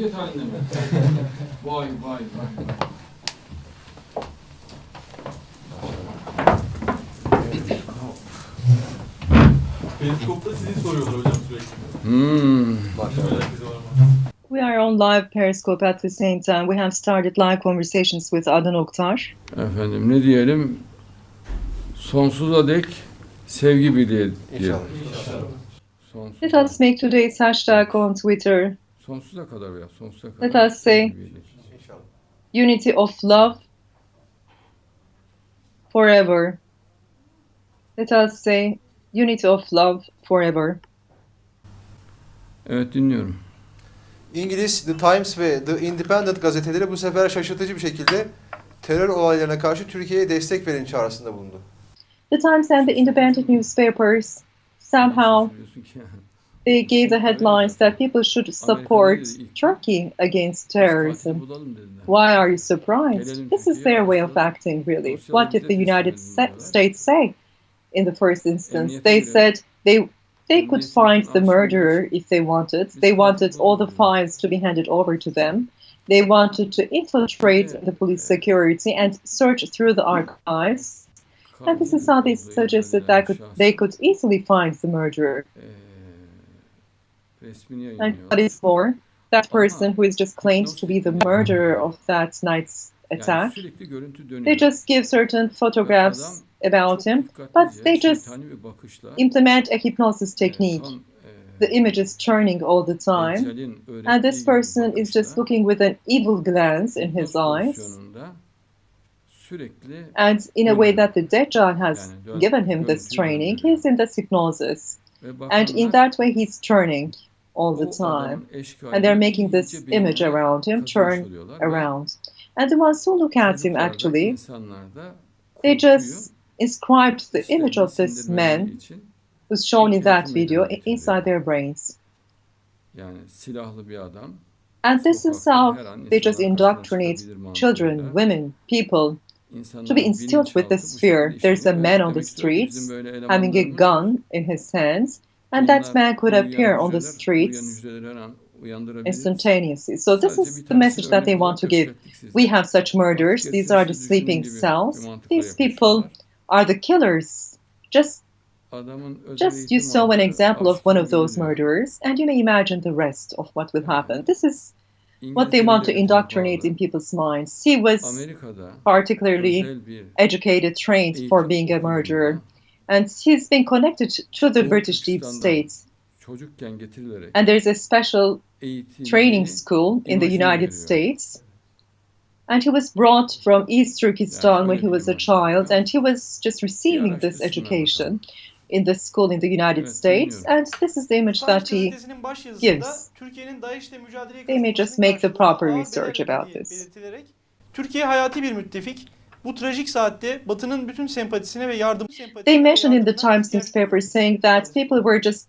roket halinde mi? Vay vay vay. Periskop'ta sizi soruyorlar hocam sürekli. We are on live Periscope at the same time. We have started live conversations with Adnan Oktar. Efendim ne diyelim? Sonsuza dek sevgi birliği diyelim. Let us make today's hashtag on Twitter. Sonsuza kadar veya sonsuza kadar. Let us say unity of love forever. Let us say unity of love forever. Evet, dinliyorum. İngiliz The Times ve The Independent gazeteleri bu sefer şaşırtıcı bir şekilde terör olaylarına karşı Türkiye'ye destek verin çağrısında bulundu. The Times and the independent newspapers somehow they gave the headlines that people should support Turkey against terrorism. Why are you surprised? This is their way of acting, really. What did the United States say in the first instance? They said they could find the murderer if they wanted. They wanted all the files to be handed over to them. They wanted to infiltrate the police security and search through the archives. And this is how they suggested that they could easily find the murderer. And what is more, that person who is just claimed to be the murderer of that night's attack, they just give certain photographs about him, but they just implement a hypnosis technique. The image is turning all the time, and this person is just looking with an evil glance in his eyes. And in a way that the Dajjal has given him this training, he's in this hypnosis. And in that way, he's turning all the time. And they're making this image around him turn around. And the ones who look at him, actually, they just inscribed the image of this man who's shown in that video inside their brains. And this is how they just indoctrinate children, women, people, to be instilled with this fear. There's a man on the streets having a gun in his hands, and that man could appear on the streets instantaneously. So this is the message that they want to give. We have such murderers. These are the sleeping cells. These people are the killers. Just you saw an example of one of those murderers, and you may imagine the rest of what will happen. This is what they want to indoctrinate in people's minds. He was particularly educated, trained for being a murderer. And he's been connected to the British deep state. And there's a special training school in the United States. And he was brought from East Turkestan when he was a child. And he was just receiving this education in the school in the United States. And this is the image that he gives. They may just make the proper research about this. Türkiye hayati bir müttefik. Bu trajik saatte Batı'nın bütün sempatisine ve They mentioned in the Times newspaper saying that people were just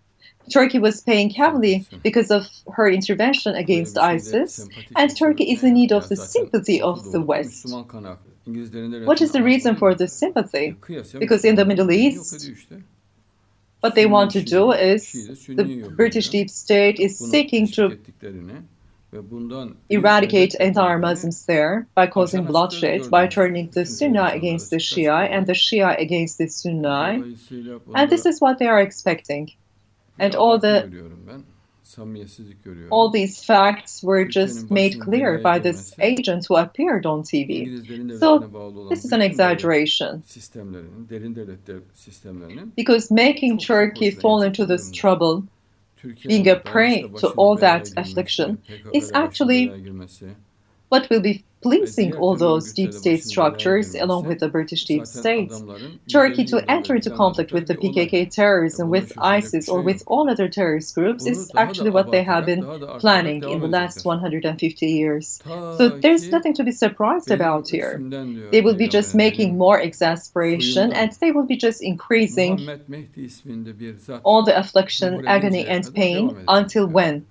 Turkey was paying heavily because of her intervention against ISIS, and Turkey is in need of the sympathy of the West. What is the reason for this sympathy? Because in the Middle East, what they want to do is the British deep state is seeking to eradicate entire Muslims there by causing bloodshed, by turning the Sunni against the Shia and the Shia against the Sunni. And this is what they are expecting. And all these facts were just made clear by this agent who appeared on TV. So this is an exaggeration. Because making Turkey fall into this trouble, being a prey to all that affliction, is actually what will be pleasing all those deep state structures along with the British deep state. Turkey to enter into conflict with the PKK terrorism, with ISIS, or with all other terrorist groups is actually what they have been planning in the last 150 years. So there's nothing to be surprised about here. They will be just making more exasperation, and they will be just increasing all the affliction, agony, and pain until when?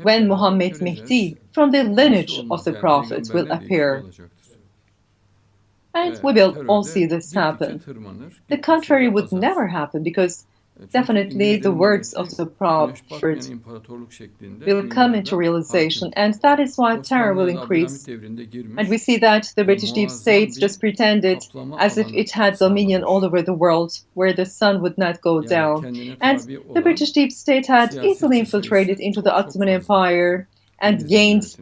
When Muhammad Mahdi, from the lineage of the Prophet, will appear. And we will all see this happen. The contrary would never happen, because definitely the words of the prophet will come into realization, and that is why terror will increase. And we see that the British deep state just pretended as if it had dominion all over the world, where the sun would not go down. And the British deep state had easily infiltrated into the Ottoman Empire and gained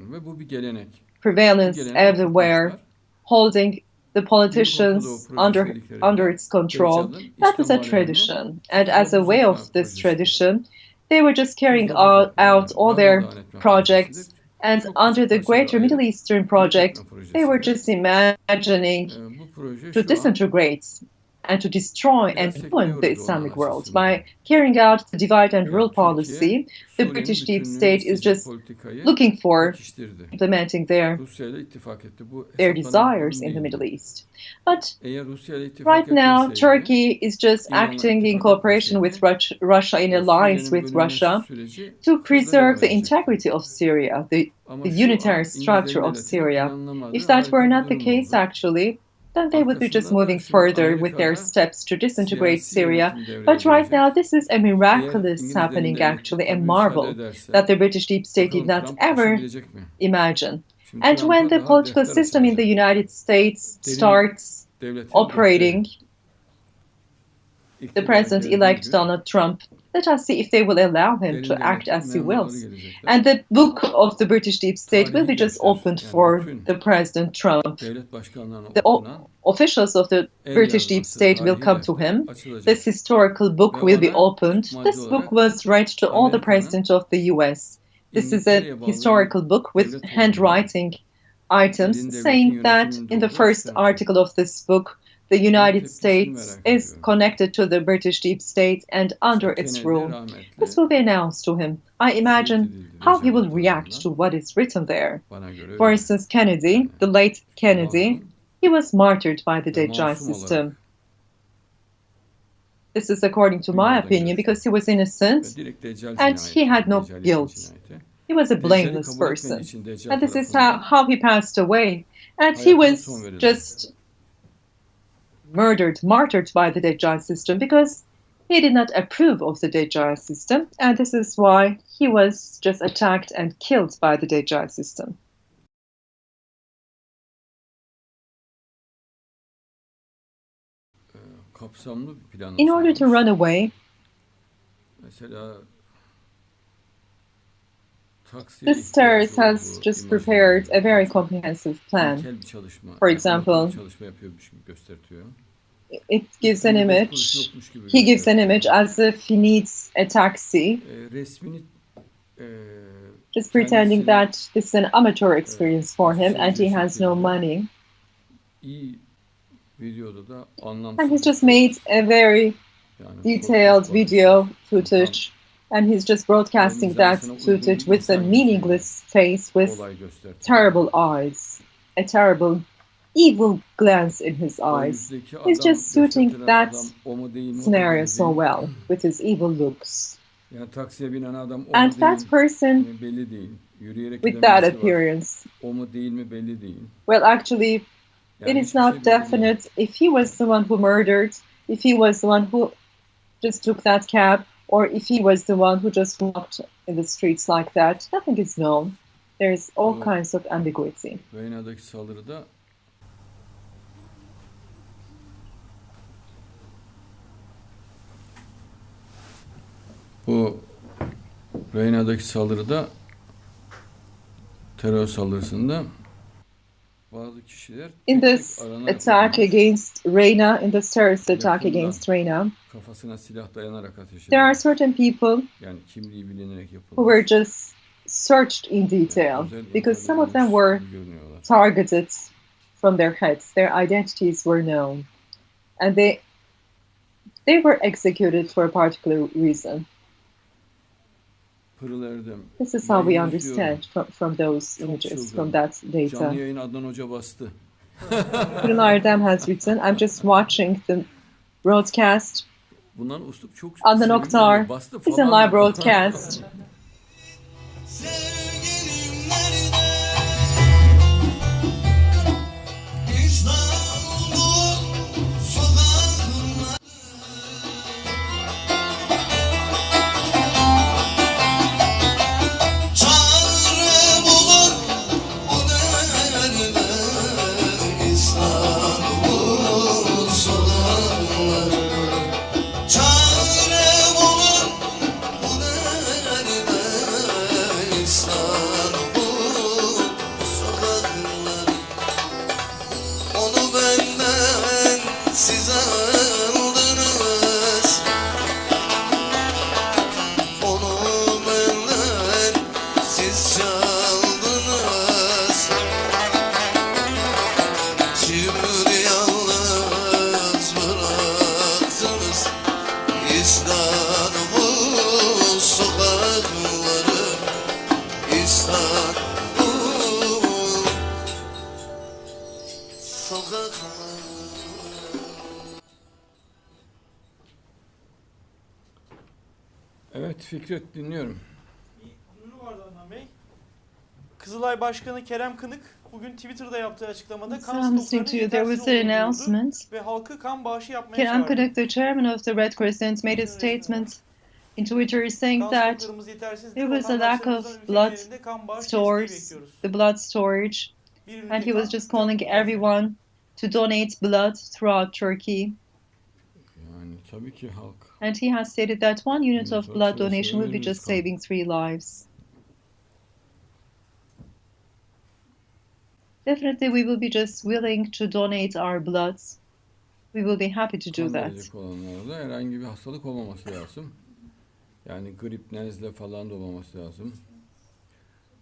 prevalence everywhere, holding the politicians under its control. That was a tradition. And as a way of this tradition, they were just carrying out all their projects. And under the Greater Middle Eastern project, they were just imagining to disintegrate and to destroy and ruin the Islamic world. By carrying out the divide and rule policy, the British deep state is just looking for implementing their desires in the Middle East. But right now, Turkey is just acting in cooperation with Russia, in alliance with Russia, to preserve the integrity of Syria, the unitary structure of Syria. If that were not the case, actually, then they would be just moving further with their steps to disintegrate Syria. But right now, this is a miraculous happening, actually, a marvel that the British deep state did not ever imagine. And when the political system in the United States starts operating, the president-elect Donald Trump, let us see if they will allow him to act as he wills. And the book of the British deep state will be just opened for the President Trump. The officials of the British deep state will come to him. This historical book will be opened. This book was read to all the presidents of the US. This is a historical book with handwriting items saying that in the first article of this book, the United States is connected to the British deep state and under its rule. This will be announced to him. I imagine how he will react to what is written there. For instance, Kennedy, the late Kennedy, he was martyred by the Dajjal system. This is according to my opinion because he was innocent and he had no guilt. He was a blameless person. And this is how he passed away. And he was just martyred by the Dajjal system because he did not approve of the Dajjal system, and this is why he was just attacked and killed by the Dajjal system. In order to run away, this terrorist has just prepared a very comprehensive plan. For example, it gives an image, he gives an image as if he needs a taxi, just pretending that this is an amateur experience for him and he has no money. And he's just made a very detailed video footage, and he's just broadcasting that footage with a meaningless face with terrible eyes, a terrible evil glance in his eyes. He's just suiting that scenario so well with his evil looks. And that person with that appearance, well, actually, it is not definite if he was the one who murdered, if he was the one who just took that cab, or if he was the one who just walked in the streets like that. Nothing is known. There's all kinds of ambiguity. Bu Reyna'daki saldırıda, terör saldırısında bazı kişiler in this attack against Reyna, in this terrorist attack against Reyna, kafasına silah dayanarak ateş ediyor. there are certain people Yani kimliği bilinerek yapılıyor. who were just searched in detail because some of them were targeted from their heads. Their identities were known, and they were executed for a particular reason. This is how we understand from those images, from that data. Canlı yayın Adnan Hoca bastı. Pırıl Erdem has written, I'm just watching the broadcast. Bunların uslup çok Adnan Oktar is in live broadcast. Fikret dinliyorum. Bir duyuru vardı Adnan Bey. Kızılay Başkanı Kerem Kınık bugün Twitter'da yaptığı açıklamada So kan I'm listening stoklarının to you. There yetersiz was an olduğunu duyurdu announcement. ve halkı kan bağışı yapmaya Kerem çağırdı. Kınık, the chairman of the Red Crescent, made a statement in Twitter saying Kan that stoklarımız yetersizdir. there was a lack of Vatandaşlarımızdan blood ülkelerinde kan bağış desteği stores, bekliyoruz. the blood storage, Bir and ünite he was kan, just calling everyone to donate blood throughout Turkey. Yani tabii ki halk. And he has stated that one unit of Evet, blood seve donation seve will be veririz just kan. saving 3 lives. Definitely, we will be just willing to donate our blood. We will be happy to do Kan that. verecek olanlarda herhangi bir hastalık olmaması lazım. Yani grip, nezle falan da olmaması lazım.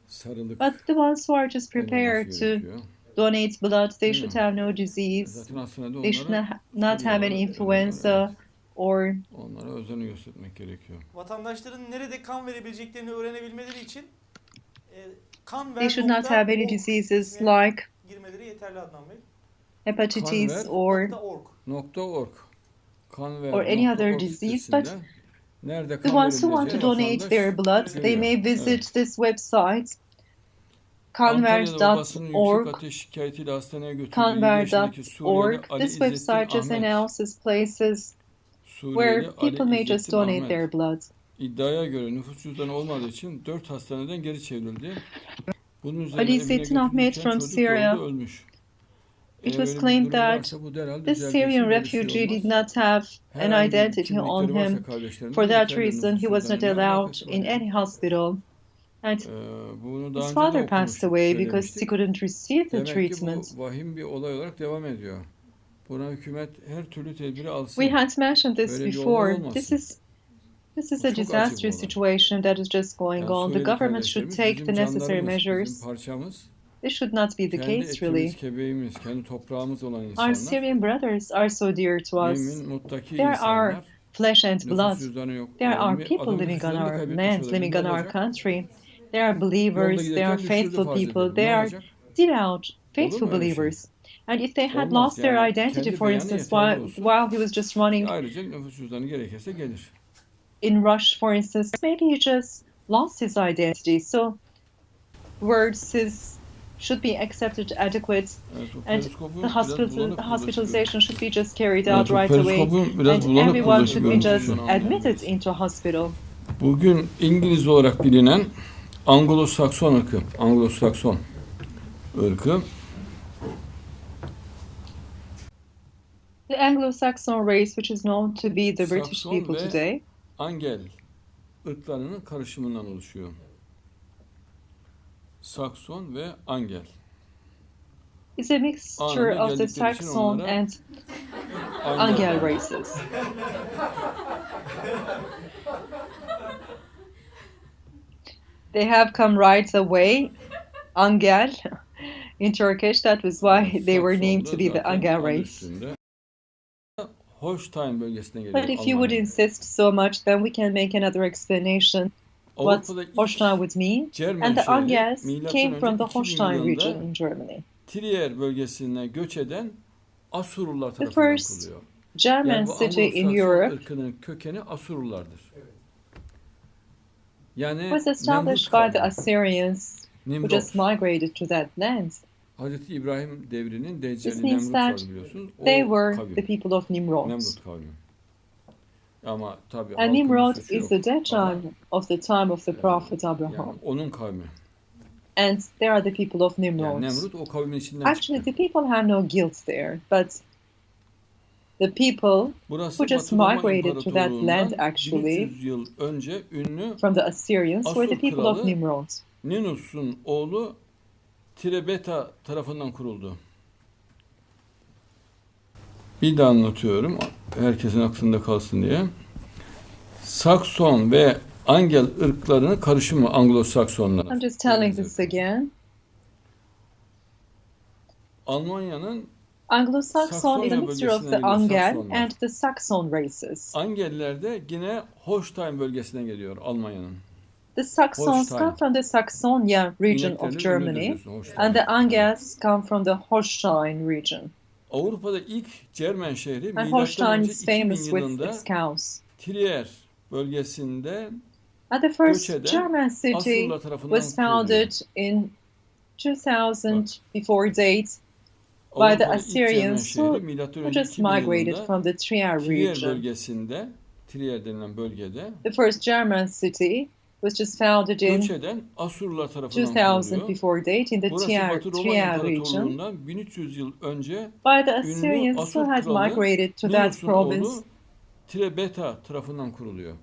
Sarılık But the ones who are just olmaması prepared to gerekiyor. donate blood, they Değil should mi? have no disease. Zaten hastanede They should onlara not have any soruyorlar, influenza evet. or Onlara özen göstermek gerekiyor. vatandaşların nerede kan verebileceklerini öğrenebilmeleri için they should not have any diseases like girmeleri yeterli Adnan Bey. hepatitis Kanver. or .org Kanver or any other .org disease, sitesinde but nerede the kan ones who want to verebileceği donate vatandaş their blood, they may görüyor. visit Evet. this website, Antalya'da babasının yüksek kanver.org, ateş şikayetiyle hastaneye götürdüğü 7 yaşındaki Suriyeli kanver.org. Ali This İzzettin website just Ahmet. announces places Suriyeli where people may Ali just İzzettin donate Ahmet. their blood. İddiaya göre nüfus cüzdanı olmadığı için 4 hastaneden geri çevrildi. Bunun üzerine Ali evine İzzettin Ahmet götürülürken from çocuk Syria. yolda ölmüş. It Eğer was öyle bir claimed durum that varsa bu derhal this düzeltilsin, Syrian böyle bir şey refugee did olmaz. not have an Herhangi bir identity on kimlikleri varsa him. kardeşlerinin For that yeterli, reason, nüfus he was not cüzdanıyla allowed alakası var in yani. any hospital. And Bunu daha his önce de father passed okumuştuk, away because he söylemiştik. couldn't receive the Demek ki treatment. bu vahim bir olay olarak devam ediyor. Buna hükümet her türlü tedbiri alsın. We had mentioned this Böyle bir olay before. olmasın. This is Bu a çok acı bir disastrous olay. situation that is just going Yani on. The Suriyeli government should kardeşlerimiz take bizim the necessary canlarımız, bizim measures. parçamız. This should not be the Kendi case, really. etimiz, kebeğimiz, kendi toprağımız olan Our insanlar. Syrian brothers are so dear to us. Mümin, muttaki There are insanlar. flesh and Nüfus blood. cüzdanı yok. There are Adamın people living on cüzdanını our kaybetmiş land, olabilir. living Ne on our olacak? country. They are Yolda believers, they giderken are düşürdü faithful farz people, edelim. they Ne are olacak? devout, faithful mu öyle şey? believers. And if they had Olmaz. lost their Yani identity, kendi for beyanı instance, yeterli olsun. while he was just running Ayrıca nüfus cüzdanı gerekirse gelir. in rush, for instance, maybe he just lost his identity. So words should be accepted adequate, Evet, bu and periskopun the biraz bulanık hospitalization should be just carried Evet, out bu right away, periskopun biraz and bulanık everyone buradaki should be just görüntüsü. admitted into hospital. Bugün İngiliz olarak bilinen Anglo-Sakson ırkı, Anglo-Sakson ırkı The Anglo-Saxon race, which is known to be the British Sakson people ve today, Angel ırklarının karışımından oluşuyor. Sakson ve Angel. is a mixture Anında of the geldikleri için Saxon onlara and Angel races. They have come right away, Angel, in Turkish. That was why they were named to be the Angel race. Holstein bölgesine geliyor. But if you would Almanya. insist so much, then we can make another explanation what Avrupa'da ilk Holstein would mean. Cermen And the şehri Angels milattan came önce from the 2000 Holstein yılında region in Germany. Trier bölgesine göç eden Asurlular The tarafından first kuruluyor. German Yani bu city in Anglo-Sakson Europe ırkının kökeni Asurlulardır. Yani was established Nemrut by the kavmi. Assyrians who Nimrod. just migrated to that land. Hazreti İbrahim devrinin Deccali This means Nemrut that var biliyorsunuz. O they were kavim. the people of Nimrod. Nemrut kavmi. Ama tabii And halkın Nimrod bir suçu is yok. the Deccan of the time of the prophet Yani Abraham. onun kavmi. And they are the people of Yani Nimrod. Nemrut o kavmin içinden Actually, çıktı. the people have no guilt there, but the people Burası who just Batı Roma migrated to that land İmparatorluğundan actually 1300 yıl önce ünlü from the Assyrians were the Asur people of kralı Nimrod. Ninus'un oğlu Tirebeta tarafından kuruldu. Bir daha anlatıyorum. Herkesin aklında kalsın diye. Sakson ve Angel ırklarının karışımı Anglo-Saksonlar. I'm just telling this again. Almanya'nın Anglo-Saxon is a Saksonya mixture of the bölgesinden geliyor, Angel Saksonlar. and the Saxon races. Angeller de yine Holstein bölgesinden geliyor Almanya'nın. The Saxons Holstein. come from the Saxonia region İneklerin of ünlüdür Germany, diyorsun, Holstein. and the Angels come from the Holstein region. Avrupa'da ilk Cermen şehri And milattan Holstein önce is 2000 famous with yılında its cows. Trier bölgesinde And the first göç eden German city Asurlar tarafından was founded kuruluyor. in 2000 before date by the Avrupa'nın ilk Cermen Assyrians şehri who milattan who önce just 2000 migrated yılında from the Trier Trier region. bölgesinde, Trier denilen bölgede The first German city was just founded göç in eden Asurlar tarafından 2000 kuruluyor. before date in the Burası Batı Roma Trier region İmparatorluğu'ndan 1300 yıl önce by the ünlü Assyrians who Asur had kralı migrated to that Ninus'un province. oğlu Trebeta tarafından kuruluyor.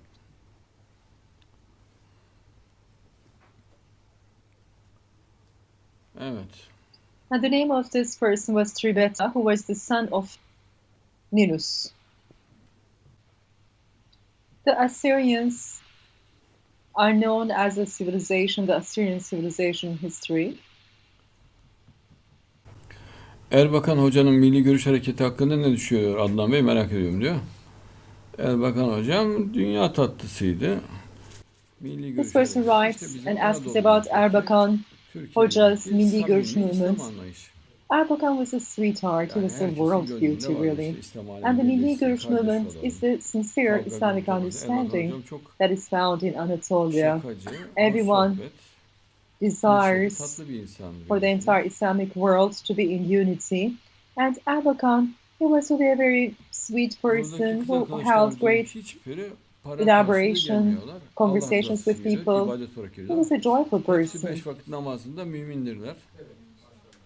Evet. And the name of this person was Tribeta, who was the son of Ninus. The Assyrians are known as a civilization, the Assyrian civilization history. Erbakan Hoca'nın Milli Görüş Hareketi hakkında ne düşünüyor Adnan Bey, merak ediyorum diyor. Erbakan Hocam dünya tatlısıydı. Milli This Görüş person Hareketi işte writes bizim and asks Anadolu'daki, about Erbakan Hoca's Türkiye'deki Milli Görüş samimi İslam movement. anlayışı. Erbakan was a sweetheart, he Yani was a herkesin world gönlünde beauty var really. işte İslam And the aleminin Milli birleşsin, Görüş kardeş movement olalım. is the sincere Kavga Islamic gürültü olmaz. Erbakan understanding Hocam çok that is found in Anatolia. şakacı, hoş Everyone sohbet, desires tatlı bir insandı. for the entire Islamic world to be in unity. And Erbakan, he was really a very sweet person who held great elaboration, conversations with people. He was a joyful person. 5 vakit namazında mümindirler.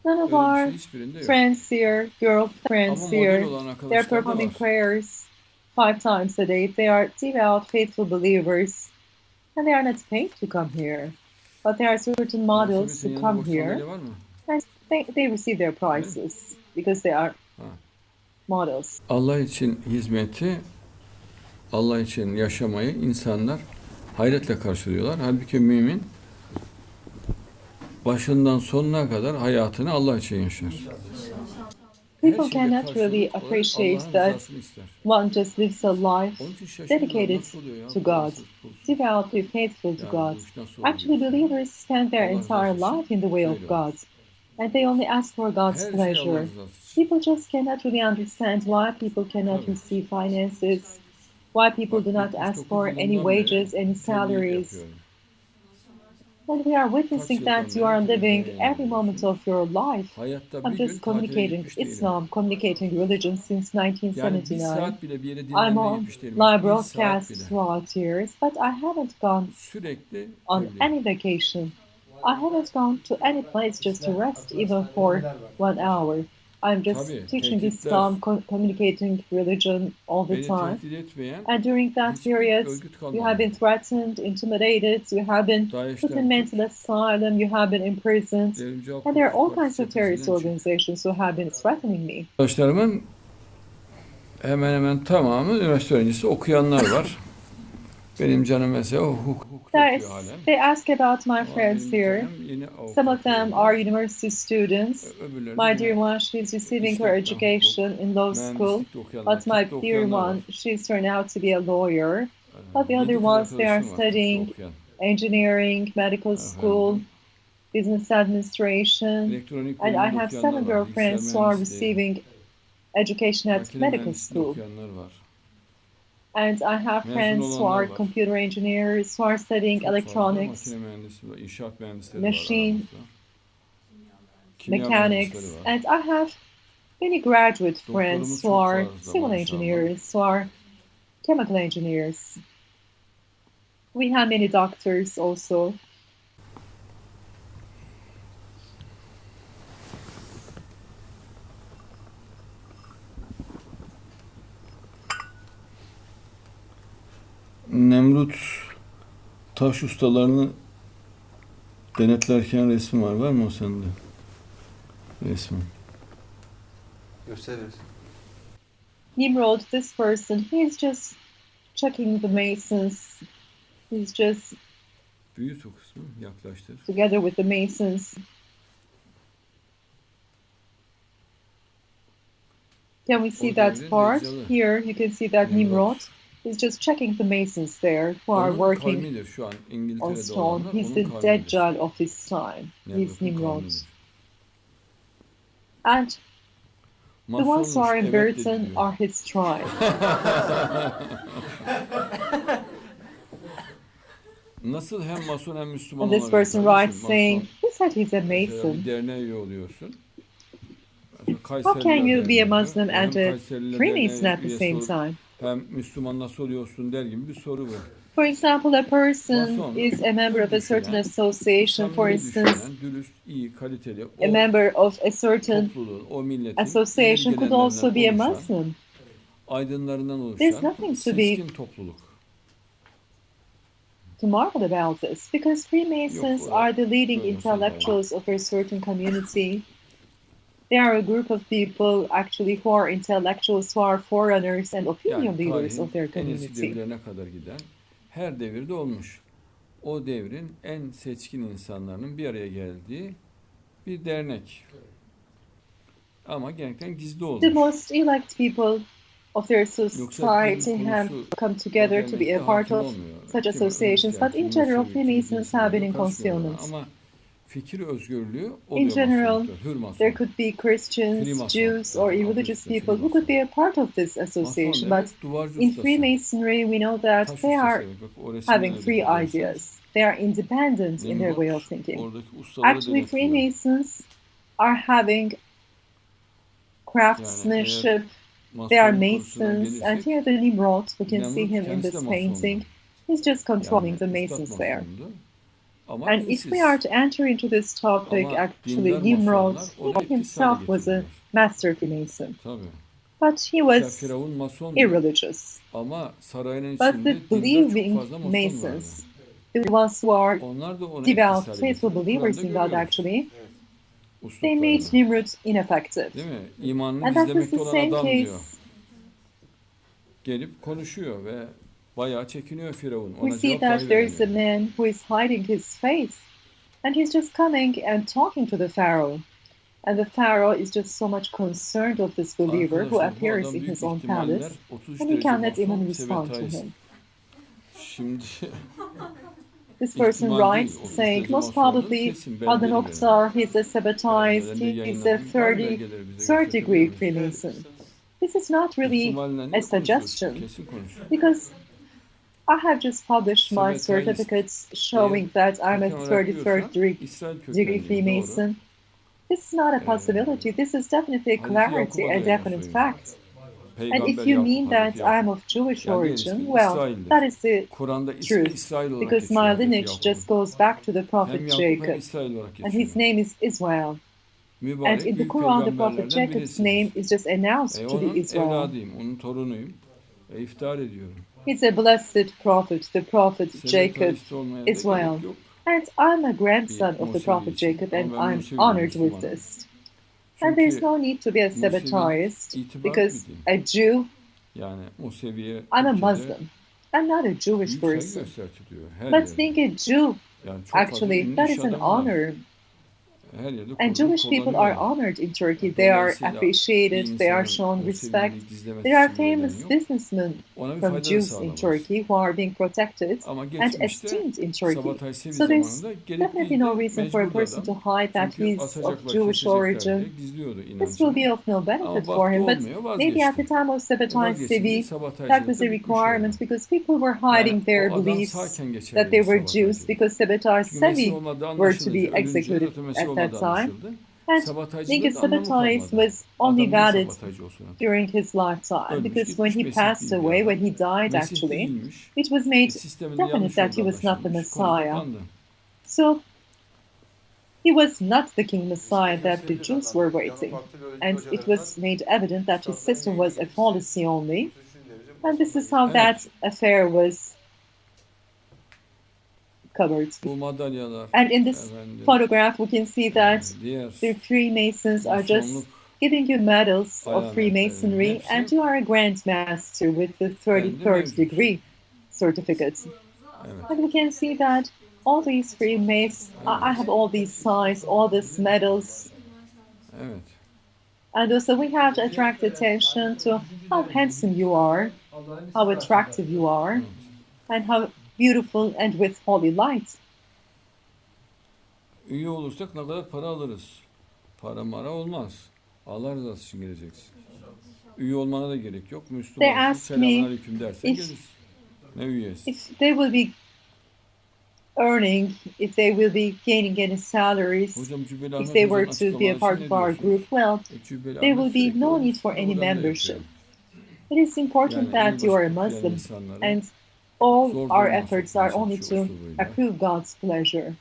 None of our friends here, girlfriends here, they're performing prayers 5 times a day. They are devout, faithful believers, and they are not paid to come here. But there are certain models who come here, and they receive their prices because they are models. Allah için hizmeti, Allah için yaşamayı insanlar hayretle karşılıyorlar. Halbuki mümin başından sonuna kadar hayatını Allah için yaşar. People cannot really appreciate that one just lives a life dedicated to God, devoutly faithful to God. Actually, believers spend their entire life in the way of God, and they only ask for God's pleasure. People just cannot really understand why people cannot receive finances, why people do not ask for any wages, any salaries. And we are witnessing that you are living every moment of your life. I'm just communicating Islam, communicating religion since 1979. I'm on live broadcasts throughout years, but I haven't gone on any vacation. I haven't gone to any place just to rest, even for 1 hour. I'm just teaching Islam, communicating religion all the time. And during that period, you have been threatened, intimidated, you have been put in mental asylum, you have been imprisoned. And there are all kinds of terrorist organizations who have been threatening me. Arkadaşlarımın hemen hemen tamamı üniversite öğrencisi, okuyanlar var. Benim canım mesela hukuk okuyor halen. They ask about my friends here. Some of them are university students. My dear one, she's receiving her education in law school. But my dear one, she's turned out to be a lawyer. But the other ones, they are studying engineering, medical school, business administration. And I have 7 girlfriends who are receiving education at medical school. And I have friends who are computer engineers, who are studying electronics, machine, mechanics. And I have many graduate friends who are civil engineers, who are chemical engineers. We have many doctors also. Nemrut taş ustalarını denetlerken resmi var. Var mı o sende? Resmi. Gösteririz. Nimrod, this person, he's just checking the masons. He's just Büyüt o kısmı, yaklaştır. together with the masons. Can we see that part? Here you can see that Nimrod is just checking the masons there who are working on stone. He's the Dajjal of his time. He's Nimrod. And the ones who are in Britain are his tribe. Nasıl hem Mason hem Müslüman And this olabilir person kardeşim? writes saying, he said he's a Mesela Mason. bir derneğe üye oluyorsun. Mesela How can Kayseriler you be a Derneği diyor. Muslim Hem and a Kayseriler Freemason Derneği at the üyesi same olup time? hem Müslüman nasıl oluyorsun der gibi bir soru bu. For example, a person Mason, is a member of a certain düşünen, association, for samimi instance, düşünen, dürüst, iyi, kaliteli, a o member of a certain topluluğun, o milletin ileri association could also be a gelenlerinden oluşan, Muslim. aydınlarından There's oluşan nothing to be seçkin topluluk. to marvel about this, because Freemasons Yok, are the leading duymuyorsun galiba. intellectuals of a certain community. They are a group of people actually who are intellectuals, who are foreigners and opinion Yani leaders of tarihin their en eski community. devirlerine kadar giden her devirde olmuş. O devrin en seçkin insanların bir araya geldiği bir dernek. Ama genellikle gizli The olmuş. most elect people of their Yoksa society din have konusu come o together to be dernekte a part hakim of olmuyor. such Kimi associations, Hristiyan, but in kimi general, Musevi, kimi Freemasons dinsiz have been oluyor, in karışmıyorlar. concealment. Ama fikir özgürlüğü In oluyor general, masonlukta. Hür mason. there could be Christians, Freemason. Jews, or Yani adı religious üstünde people who Freemason. could be a part of this Mason association, demek but duvarcı in ustası. Freemasonry, we know that Taş they ustası are demek. Bak o resimden having de free dikkat ederseniz. ideas. They are independent in their Nemrut way of thinking. oradaki ustaları Actually, denetliyor. Freemasons are having Yani craftsmanship. eğer They are masonluk konusuna masons, and gelirsek, here the Nimrod, we can see Nemrut him in kendisi de this masondu. painting. He's just controlling Yani the üstad masons there. masondu. Ama And if dinsiz. we are to enter into this topic, Ama actually, dindar Nimrod, masonlar onu he etkisiz hale himself was a getiriyorlar. master Freemason, Tabii. but he Mesela was Firavun masondu irreligious. ama sarayının But içinde the dindar çok believing fazla mason vardı. Masons, the ones who are Onlar da onu devout, etkisiz hale faithful getirdi. believers Kur'an'da in God, görüyoruz actually, they made usluplarını. Nimrod ineffective. Değil mi? İmanını And that is gizlemekte the olan same adam diyor. case. Gelip konuşuyor ve bayağı çekiniyor Firavun. We Ona see cevap that dahi there is a veremiyor. man who is hiding his face, and he's just coming and talking to the Pharaoh. And the Pharaoh is just so much concerned of this believer who Arkadaşlar bu appears adam in büyük his own ihtimaller palace, 33 and he derece cannot even mason, respond to sebetaist. him. Şimdi This person ihtimal değil, writes 33 saying, derece most mason olduğunu probably kesin Adnan belgeleri verin. Oktar, he's a Yani sabbatized, ben de he's a yayınladım. Var belgeleri bize 33rd degree gösterebilir misin? Freemason. This is not really İhtimaline a niye konuşuyorsun? suggestion, Kesin konuş. because I have just published my Sabbatized. certificates showing that I'm a Köken olarak 33rd diyorsan degree İsrail degree kökenliyim. Doğru. Freemason. This is not a possibility. This is definitely a Hazreti clarity, Yakup'a a dayanıyor definite soyun. fact. And if Peygamber you Yakup, mean that Hazreti Yakup. I'm of Jewish Yani diğer origin, ismi well, İsrail'dir. that is the Kur'an'da ismi truth, İsrail olarak because geçiyor my Hazreti lineage Yakup'un. just goes back to the Hem prophet Yakup hem Jacob, İsrail olarak and his geçiyor. name is Israel. And Mübarek in the büyük Quran, the prophet peygamberlerden Jacob's name birisiniz. is just announced to be Onun Israel. evladıyım, onun torunuyum. İftihar ediyorum. He's a blessed prophet, the prophet Jacob, Sebetaist olmaya da Israel. gerek yok. And I'm a grandson of the Musevi prophet için. Jacob, Ama and ben I'm Musevi honored with Müslümanım. this. And there's Çünkü no need to be a Musevilik sabbatized, itibarlı because bir din. a Jew, Yani Musevi'ye I'm a Türkçe'de Muslim. I'm not a Jewish büyük saygı person. gösteriliyor her But yerde. being a Jew, Yani çok fazla actually, ünlü that iş is an adamı var. honor. Her yerde And Jewish people are honored in Turkey. They are Dolayısıyla appreciated, bir they are insanın shown o respect. seviyeliği gizlemesi There are için bir neden famous yok. businessmen Ona bir from fayda da Jews in sağlamaz. Turkey who are being protected Ama and geçmişte esteemed in Turkey. Sabatay Sevi So there's zamanında definitely no gerekliydi, reason for a mecburdu person adam. to hide that Çünkü he's of asacaklar, Jewish kesecekler diye origin. gizliyordu This will be inancını. of no Ama benefit for baktı him, but olmuyor, maybe at the vazgeçti. time of Sabbatai Vazgeçince Sevi, that sabataycılık was da a bitmiş oldu. requirement because people were Yani hiding their o adam beliefs sağken that they geçerliydi were Jews sabataycılık. because Sabbatai Çünkü Mesih Sevi olmadığı were to be anlaşılınca, ölünce executed zaten Mesih at that olmadığı time. anlaşıldı. And being a Sabataycılığın anlamı Sabbatized kalmadı. was only Adam niye valid sabataycı olsun artık? during his lifetime Ölmüş because when gitmiş, he Mesih passed değil bir away, adam. when he died Mesih actually, değilmiş. it was made Sisteminde definite yanlış that he yolda was not the anlaşılmış. Konu Messiah. kapandı. So he was not the King Messiah that the Jews were waiting. And it was made evident that his system was a fallacy only. And this is how that affair was covered. Bu madalyalar, And in this efendim, photograph, we can see that diğer the Freemasons are just masonluk giving you medals of alametlerinin Freemasonry, hepsi and you are a Grand Master with the bende 33rd mevcut. degree certificate. Evet. And we can see that all these Freemasons, I have all these signs, all these medals, Evet. and also we have to attract attention to how handsome you are, how attractive you are, and how beautiful and with holy light. Üye olursak ne kadar para alırız? Para mara olmaz. Allah rızası için geleceksin. Üye olmana da gerek yok. They Müslümansın, ask me selamünaleyküm dersen if- gelirsin. Ne üyesi? If they will be earning, if they will be gaining any salaries, Hocam Cübbeli if Ahmet they were Hoca'nın to be a part açıklamaları of our için ne group, well, diyorsunuz? Cübbeli there Ahmet will be sürekli no need olmuş, for any buradan da membership. yapıyor. It is important Yani iyi that you are a bakıp yani Muslim, insanları and all zor our duruma efforts sokmaya are only çalışıyor to uslubuyla. approve God's pleasure.